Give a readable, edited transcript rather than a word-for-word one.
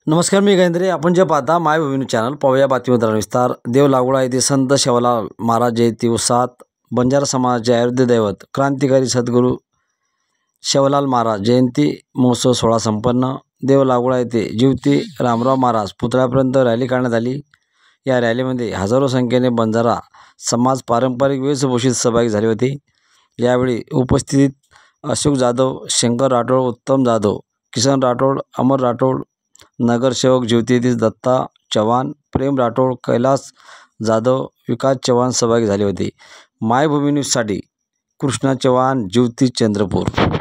नमस्कार, मी गजेंद्र. आपण जे पाहता मायभूमी न्यूज चॅनल. पाहूया बातमीचा विस्तार. देव लागवडा येथे संत शेवालाल महाराज जयंती उत्साहात. बंजारा समाजाचे आराध्य दैवत क्रांतिकारी सद्गुरू शेवालाल महाराज जयंती महोत्सव सोहळा संपन्न. देव लागवडा येथे जीवती रामराव महाराज पुतळ्यापर्यंत रॅली काढण्यात आली. या रॅलीमध्ये हजारो संख्येने बंजारा समाज पारंपरिक वेशभूषेत सहभागी झाले होते. यावेळी उपस्थित अशोक जाधव, शंकर राठोड, उत्तम जाधव, किसन राठोड, अमर राठोड, नगरसेवक ज्योतिष दत्ता चव्हाण, प्रेम राठोड, कैलास जाधव, विकास चव्हाण सहभागी झाले होते. मायभूमी न्यूजसाठी कृष्णा चव्हाण, ज्योतिष, चंद्रपूर.